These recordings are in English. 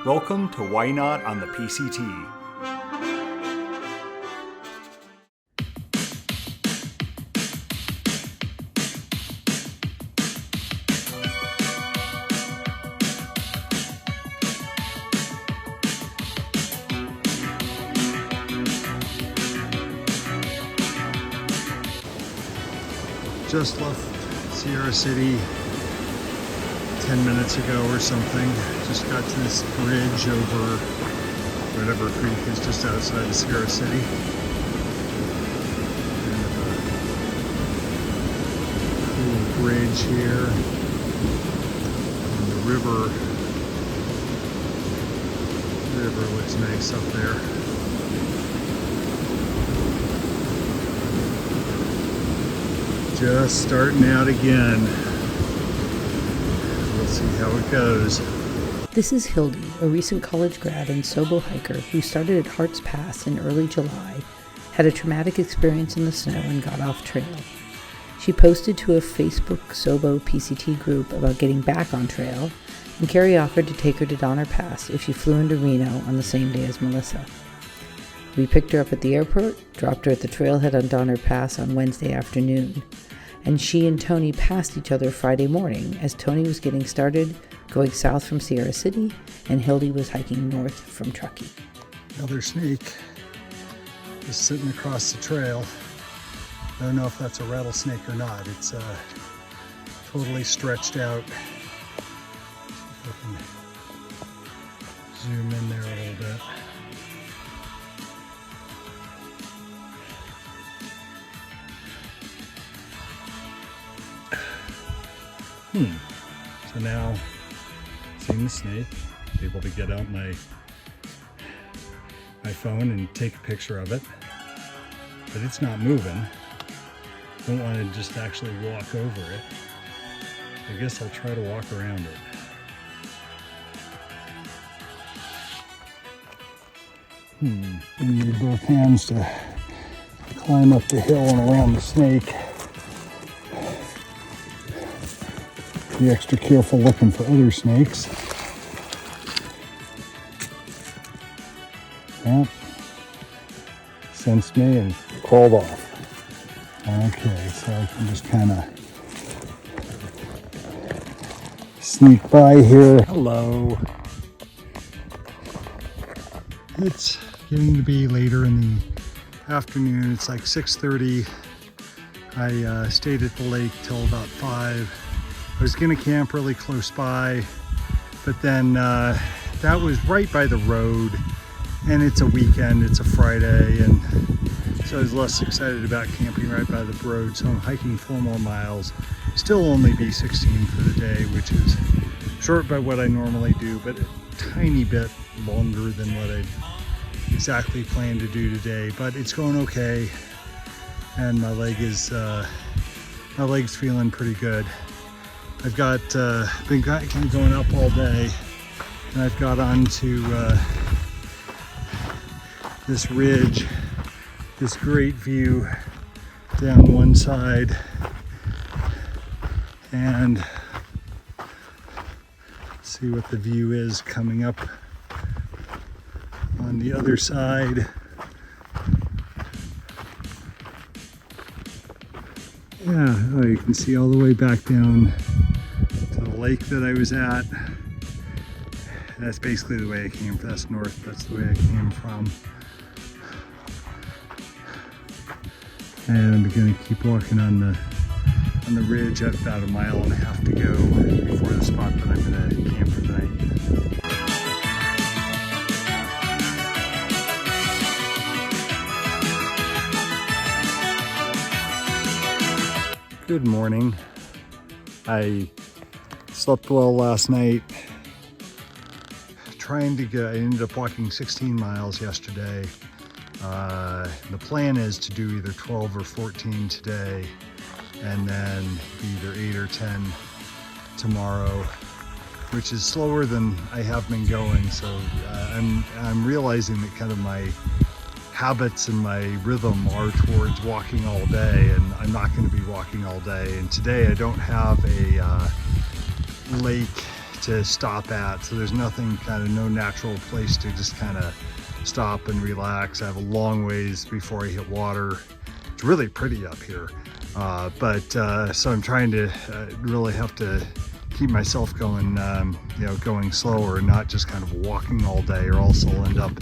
Welcome to Ynot on the PCT. Just left Sierra City 10 minutes ago or something. Just got to this bridge over whatever creek is just outside of Sierra City. Kind of a cool bridge here. And the river looks nice up there. Just starting out again. We'll see how it goes. This is Hildy, a recent college grad and Sobo hiker who started at Hart's Pass in early July, had a traumatic experience in the snow and got off trail. She posted to a Facebook Sobo PCT group about getting back on trail, and Carrie offered to take her to Donner Pass if she flew into Reno on the same day as Melissa. We picked her up at the airport, dropped her at the trailhead on Donner Pass on Wednesday afternoon, and she and Tony passed each other Friday morning as Tony was getting started going south from Sierra City and Hildy was hiking north from Truckee. Another snake is sitting across the trail. I don't know if that's a rattlesnake or not. It's totally stretched out. See if I can zoom in there a little bit. So now, seeing the snake, able to get out my phone and take a picture of it, but it's not moving. Don't want to just actually walk over it. I guess I'll try to walk around it. I need both hands to climb up the hill and around the snake. Be extra careful looking for other snakes. Yeah. Sensed me and crawled off. Okay, so I can just kind of sneak by here. Hello. It's getting to be later in the afternoon. It's like 6:30. I stayed at the lake till about 5. I was gonna camp really close by, but then that was right by the road, and it's a weekend, it's a Friday, and so I was less excited about camping right by the road, so I'm hiking 4 more miles. Still only be 16 for the day, which is short by what I normally do, but a tiny bit longer than what I exactly planned to do today, but it's going okay, and my leg's feeling pretty good. I've got been kind of going up all day, and I've got onto this ridge, this great view down one side, and see what the view is coming up on the other side. Yeah, oh, you can see all the way back down to the lake that I was at. That's basically the way I came from. That's north, that's the way I came from. And I'm gonna keep walking on the ridge. I've about 1.5 miles to go before the spot that I'm gonna camp for the night. Good morning. I slept well last night. I ended up walking 16 miles yesterday. The plan is to do either 12 or 14 today, and then either 8 or 10 tomorrow, which is slower than I have been going. So I'm realizing that kind of my habits and my rhythm are towards walking all day, and I'm not going to be walking all day. And today I don't have a lake to stop at, so there's nothing, kind of no natural place to just kind of stop and relax. I have a long ways before I hit water. It's really pretty up here, so I'm trying to really have to keep myself going, going slower, not just kind of walking all day, or else I'll end up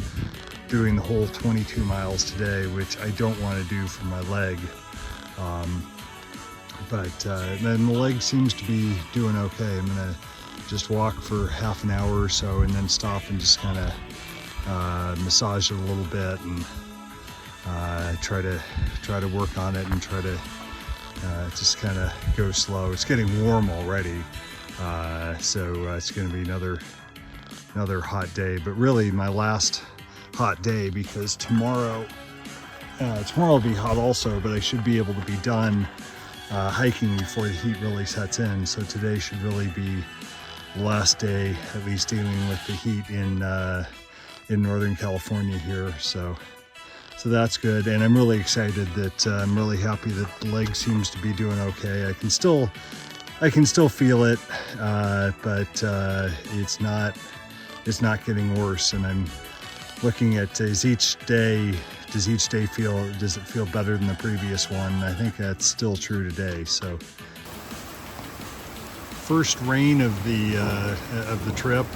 doing the whole 22 miles today, which I don't want to do for my leg. Then the leg seems to be doing okay. I'm gonna just walk for half an hour or so and then stop and just kind of massage it a little bit and try to work on it and try to just kind of go slow. It's getting warm already, so it's going to be another hot day, but really my last hot day, because tomorrow will be hot also, but I should be able to be done hiking before the heat really sets in. So today should really be the last day, at least dealing with the heat in Northern California here. So that's good, and I'm really excited that I'm really happy that the leg seems to be doing okay. I can still feel it, but it's not getting worse. And I'm looking at does each day feel better than the previous one? I think that's still true today. So first rain of the trip.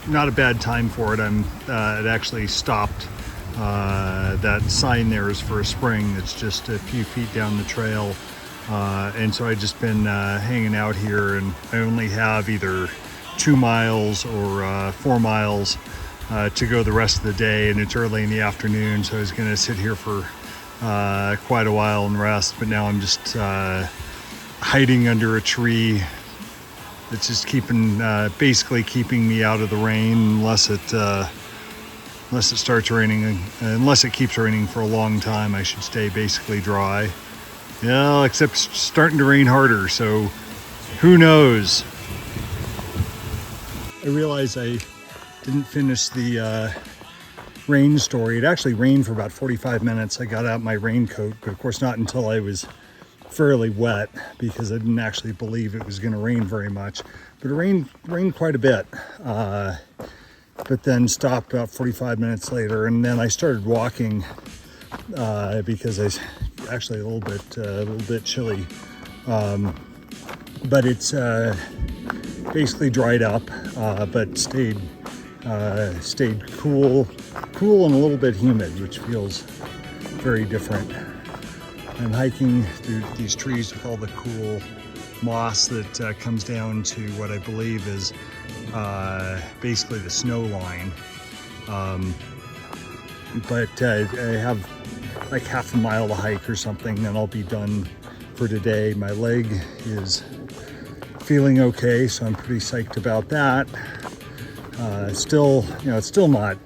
Not a bad time for it. It actually stopped. That sign there is for a spring that's just a few feet down the trail, and so I've just been hanging out here, and I only have either 2 miles or 4 miles to go the rest of the day, and it's early in the afternoon, so I was going to sit here for quite a while and rest, but now I'm just hiding under a tree. It's just basically keeping me out of the rain, unless it starts raining. Unless it keeps raining for a long time, I should stay basically dry. Yeah, except it's starting to rain harder, so who knows? I realize I didn't finish the rain story. It actually rained for about 45 minutes. I got out my raincoat, but of course not until I was fairly wet, because I didn't actually believe it was going to rain very much. But it rained quite a bit, but then stopped about 45 minutes later, and then I started walking because I was actually a little bit chilly, but it's basically dried up, but stayed cool and a little bit humid, which feels very different. I'm hiking through these trees with all the cool moss that comes down to what I believe is basically the snow line. But I have like half a mile to hike or something, then I'll be done for today. My leg is feeling okay, so I'm pretty psyched about that. It's still not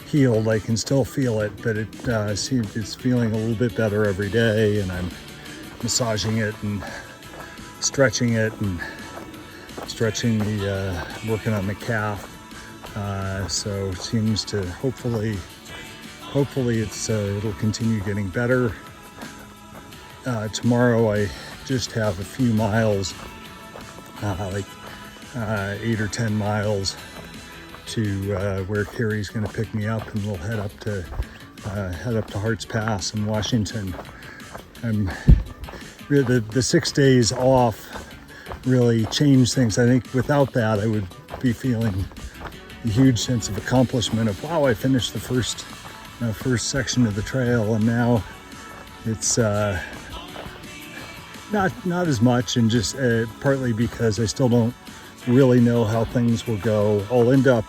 healed. I can still feel it, but it seems it's feeling a little bit better every day, and I'm massaging it and stretching it and stretching working on the calf. So it seems to hopefully it'll continue getting better. Tomorrow I just have a few miles, like 8 or 10 miles to where Carrie's going to pick me up, and we'll head up to Harts Pass in Washington. The 6 days off really changed things. I think without that, I would be feeling a huge sense of accomplishment of, wow, I finished the first section of the trail, and now it's not as much, and just partly because I still don't really know how things will go. I'll end up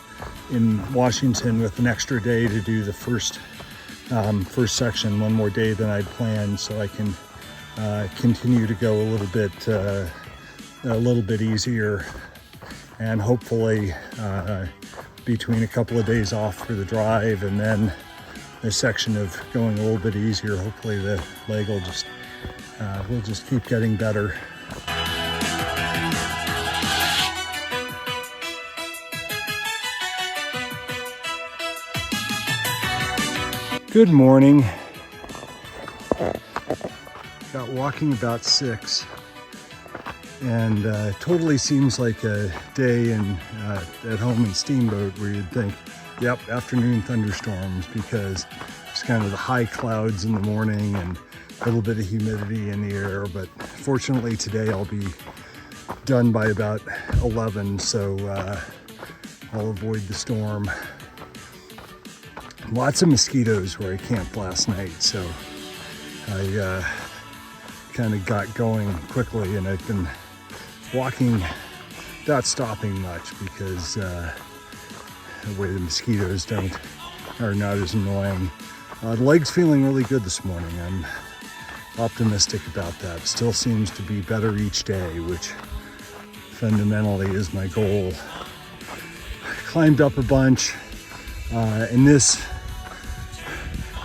in Washington with an extra day to do the first section, one more day than I'd planned, so I can continue to go a little bit easier, and hopefully between a couple of days off for the drive and then the section of going a little bit easier, hopefully the leg will just keep getting better. Good morning. Got walking about 6. And totally seems like a day at home in Steamboat where you'd think, yep, afternoon thunderstorms, because it's kind of the high clouds in the morning and a little bit of humidity in the air. But fortunately today I'll be done by about 11, so I'll avoid the storm. Lots of mosquitoes where I camped last night, so I kind of got going quickly, and I've been walking without stopping much because the way the mosquitoes are not as annoying. The leg's feeling really good this morning. I'm optimistic about that. Still seems to be better each day, which fundamentally is my goal. Climbed up a bunch, and this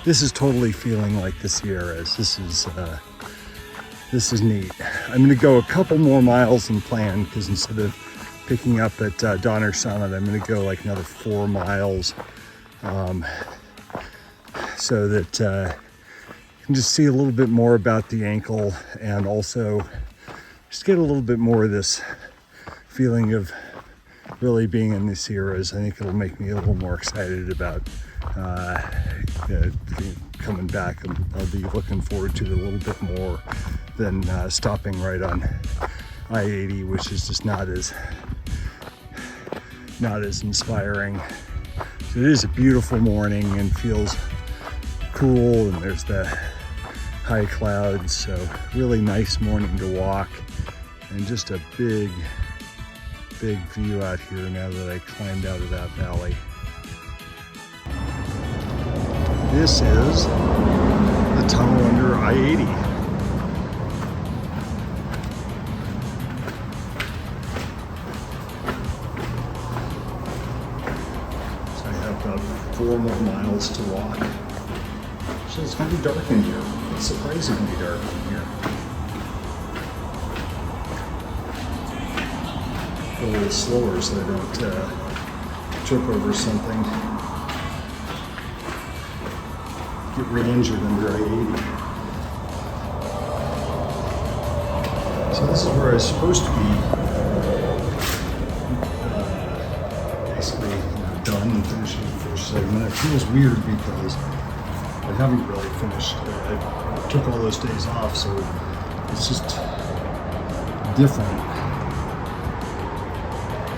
is totally feeling like the Sierras. This is neat. I'm going to go a couple more miles than planned, because instead of picking up at Donner Summit, I'm going to go like another 4 miles, so that you can just see a little bit more about the ankle, and also just get a little bit more of this feeling of really being in the Sierras. I think it'll make me a little more excited about coming back. I'll be looking forward to it a little bit more than stopping right on I-80, which is just not as inspiring. So it is a beautiful morning and feels cool, and there's the high clouds, so really nice morning to walk, and just a big view out here now that I climbed out of that valley. This is the tunnel under I-80. So I have about 4 more miles to walk. So it's going to be dark in here. It's surprisingly dark in here. A little slower so I don't trip over something. Get re-injured under I-80. So this is where I was supposed to be basically done and finishing the first segment. It feels weird because I haven't really finished. I took all those days off, so it's just different.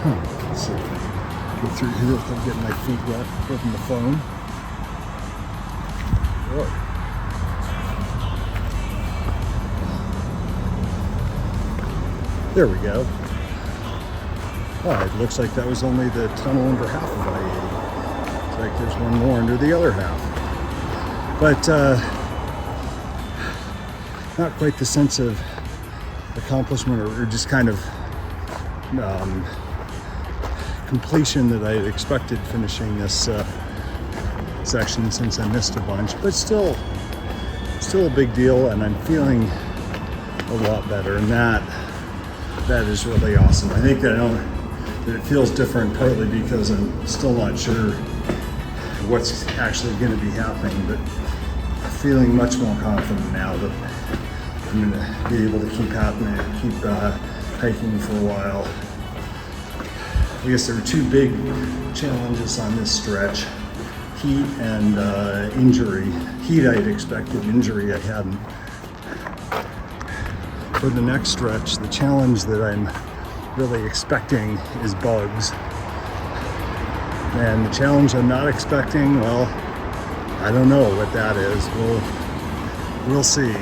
Let's see if I can go through here without getting my feet wet, open the phone. Oh. There we go. Oh, it looks like that was only the tunnel under half of I-80. It's like there's one more under the other half. But not quite the sense of accomplishment or just kind of completion that I had expected finishing this section, since I missed a bunch, but still a big deal, and I'm feeling a lot better, and that is really awesome. I think that it feels different partly because I'm still not sure what's actually going to be happening, but feeling much more confident now that I'm going to be able to keep hiking for a while. I guess there are 2 big challenges on this stretch: heat and injury. Heat I'd expected, injury I hadn't. For the next stretch, the challenge that I'm really expecting is bugs. And the challenge I'm not expecting, well, I don't know what that is. We'll see.